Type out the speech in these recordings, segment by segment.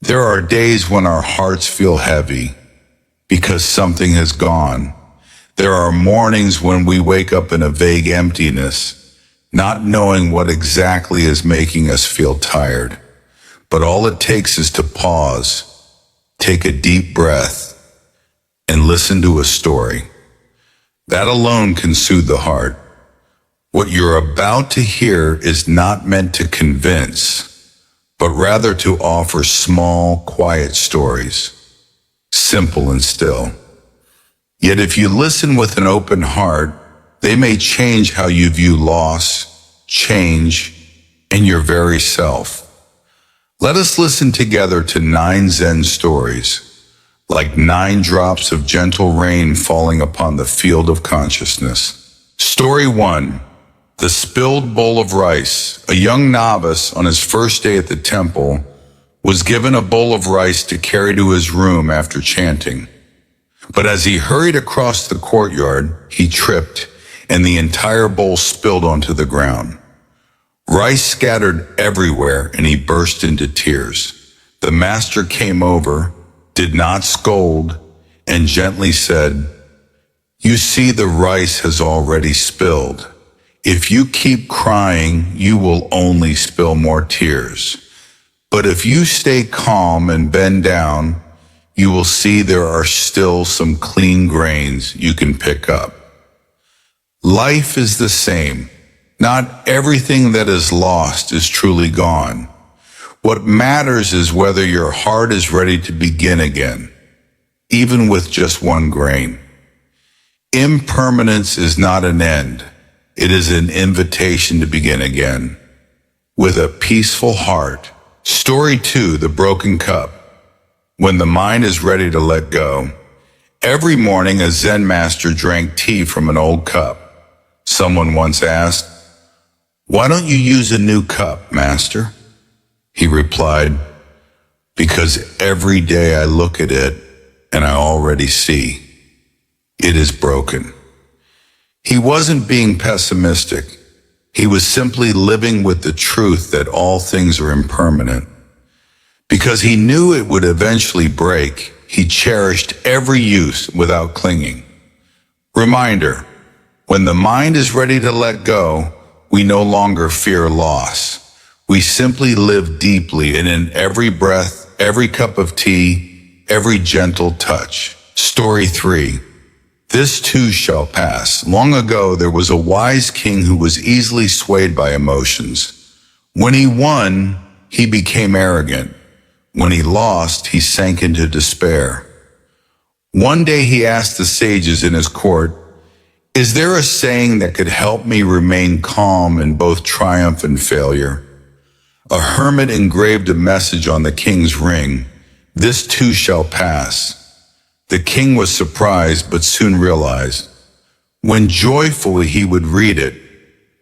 There are days when our hearts feel heavy because something has gone. There are mornings when we wake up in a vague emptiness, not knowing what exactly is making us feel tired. But all it takes is to pause, take a deep breath, and listen to a story. That alone can soothe the heart. What you're about to hear is not meant to convince, but rather to offer small, quiet stories, simple and still. Yet if you listen with an open heart, they may change how you view loss, change, and your very self. Let us listen together to 9 Zen stories, like 9 drops of gentle rain falling upon the field of consciousness. Story 1. The Spilled Bowl of Rice. A young novice on his first day at the temple was given a bowl of rice to carry to his room after chanting. But as he hurried across the courtyard, he tripped, and the entire bowl spilled onto the ground. Rice scattered everywhere, and he burst into tears. The master came over, did not scold, and gently said, "You see, the rice has already spilled. If you keep crying, you will only spill more tears. But if you stay calm and bend down, you will see there are still some clean grains you can pick up." Life is the same. Not everything that is lost is truly gone. What matters is whether your heart is ready to begin again, even with just one grain. Impermanence is not an end. It is an invitation to begin again, with a peaceful heart. Story 2, The Broken Cup. When the mind is ready to let go. Every morning a Zen master drank tea from an old cup. Someone once asked, "Why don't you use a new cup, master?" He replied, "Because every day I look at it and I already see it is broken." He wasn't being pessimistic. He was simply living with the truth that all things are impermanent. Because he knew it would eventually break, he cherished every use without clinging. Reminder, when the mind is ready to let go, we no longer fear loss. We simply live deeply, and in every breath, every cup of tea, every gentle touch. Story 3. This too shall pass. Long ago, there was a wise king who was easily swayed by emotions. When he won, he became arrogant. When he lost, he sank into despair. One day he asked the sages in his court, "Is there a saying that could help me remain calm in both triumph and failure?" A hermit engraved a message on the king's ring, "This too shall pass." The king was surprised, but soon realized, when joyfully he would read it,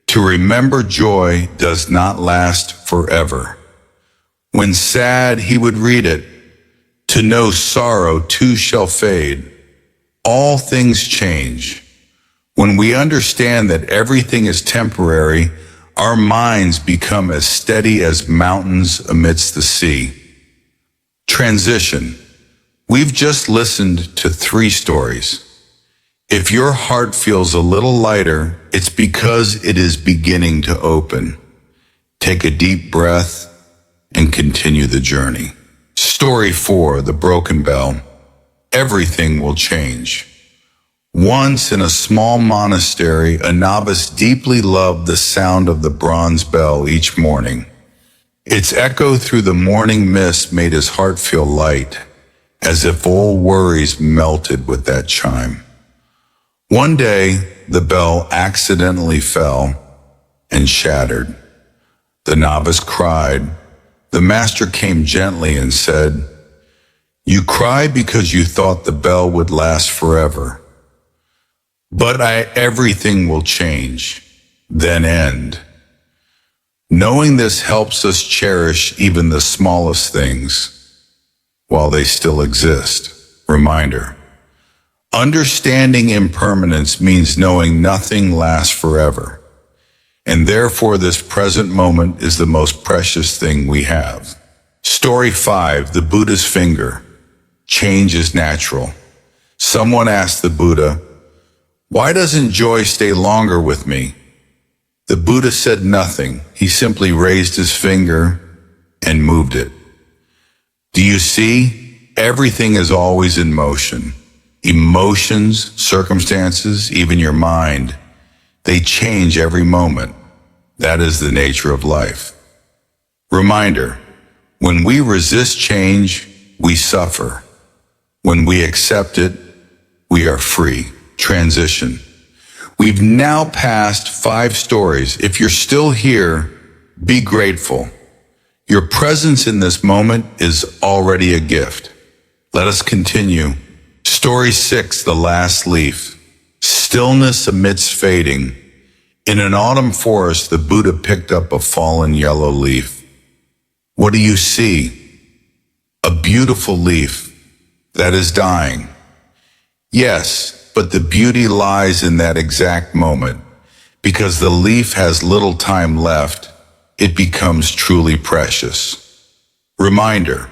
"To remember joy does not last forever." When sad, he would read it, "To know sorrow too shall fade." All things change. When we understand that everything is temporary, our minds become as steady as mountains amidst the sea. Transition. We've just listened to 3 stories. If your heart feels a little lighter, it's because it is beginning to open. Take a deep breath and continue the journey. Story 4, The Broken Bell. Everything will change. Once in a small monastery, a novice deeply loved the sound of the bronze bell each morning. Its echo through the morning mist made his heart feel light, as if all worries melted with that chime. One day, the bell accidentally fell and shattered. The novice cried. The master came gently and said, "You cry because you thought the bell would last forever. But everything will change, then end." Knowing this helps us cherish even the smallest things while they still exist. Reminder, understanding impermanence means knowing nothing lasts forever, and therefore this present moment is the most precious thing we have. Story 5, the Buddha's finger. Change is natural. Someone asked the Buddha, "Why doesn't joy stay longer with me?" The Buddha said nothing. He simply raised his finger and moved it. Do you see? Everything is always in motion. Emotions, circumstances, even your mind, they change every moment. That is the nature of life. Reminder, when we resist change, we suffer. When we accept it, we are free. Transition. We've now passed 5 stories. If you're still here, be grateful. Your presence in this moment is already a gift. Let us continue. Story 6, the last leaf. Stillness amidst fading. In an autumn forest, the Buddha picked up a fallen yellow leaf. What do you see? A beautiful leaf that is dying. Yes, but the beauty lies in that exact moment. Because the leaf has little time left, it becomes truly precious. Reminder,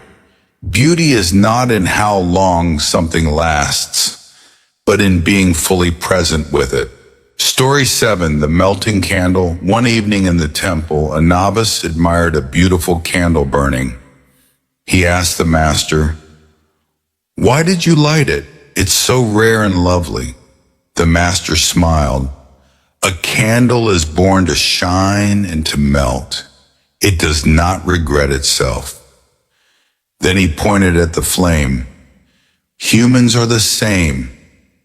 beauty is not in how long something lasts, but in being fully present with it. Story 7, the melting candle. One evening in the temple, a novice admired a beautiful candle burning. He asked the master, "Why did you light it? It's so rare and lovely." The master smiled. A candle is born to shine and to melt. It does not regret itself. Then he pointed at the flame. Humans are the same.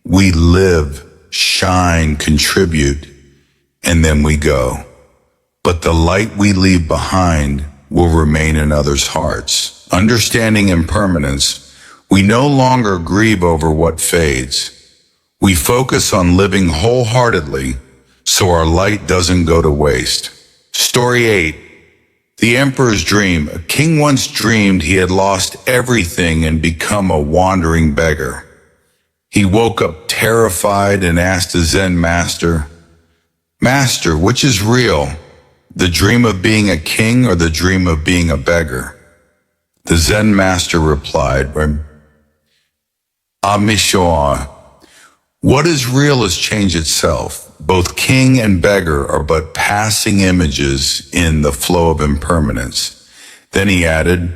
We live, shine, contribute, and then we go. But the light we leave behind will remain in others' hearts. Understanding impermanence, we no longer grieve over what fades. We focus on living wholeheartedly so our light doesn't go to waste. Story 8, the Emperor's Dream. A king once dreamed he had lost everything and become a wandering beggar. He woke up terrified and asked the Zen master, "Master, which is real? The dream of being a king or the dream of being a beggar?" The Zen master replied, "Amishoa, what is real is change itself. Both king and beggar are but passing images in the flow of impermanence." Then he added,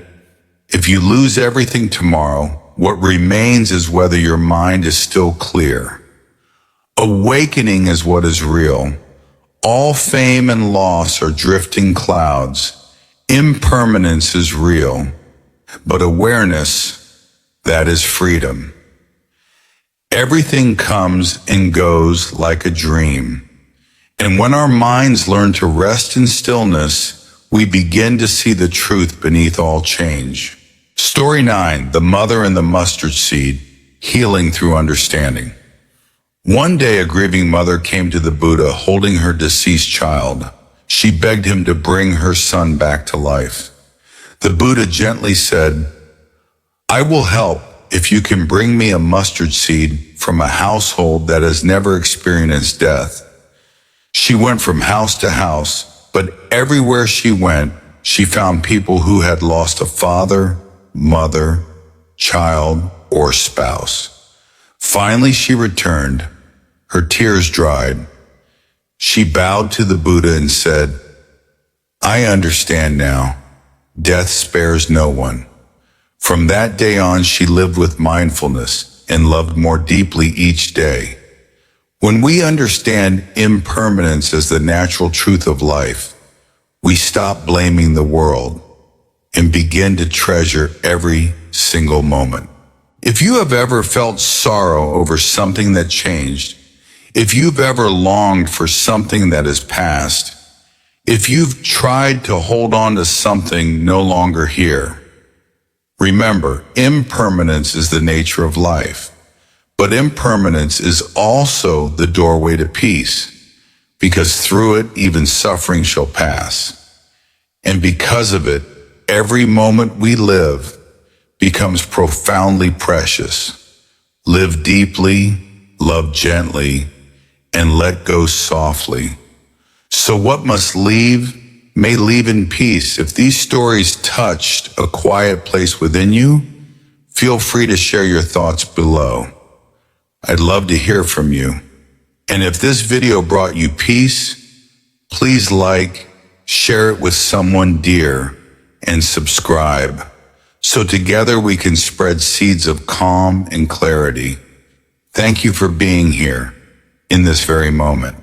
"If you lose everything tomorrow, what remains is whether your mind is still clear. Awakening is what is real. All fame and loss are drifting clouds. Impermanence is real, but awareness, that is freedom. Everything comes and goes like a dream. And when our minds learn to rest in stillness, we begin to see the truth beneath all change. Story 9, the Mother and the Mustard Seed, Healing Through Understanding. One day a grieving mother came to the Buddha holding her deceased child. She begged him to bring her son back to life. The Buddha gently said, "I will help if you can bring me a mustard seed from a household that has never experienced death." She went from house to house, but everywhere she went, she found people who had lost a father, mother, child, or spouse. Finally, she returned. Her tears dried. She bowed to the Buddha and said, "I understand now. Death spares no one." From that day on, she lived with mindfulness and loved more deeply each day. When we understand impermanence as the natural truth of life, we stop blaming the world and begin to treasure every single moment. If you have ever felt sorrow over something that changed, if you've ever longed for something that is past, if you've tried to hold on to something no longer here, remember, impermanence is the nature of life, but impermanence is also the doorway to peace, because through it even suffering shall pass. And because of it, every moment we live becomes profoundly precious. Live deeply, love gently, and let go softly. So what must leave may leave in peace. If these stories touched a quiet place within you, feel free to share your thoughts below. I'd love to hear from you. And if this video brought you peace, please like, share it with someone dear, and subscribe, so together we can spread seeds of calm and clarity. Thank you for being here in this very moment.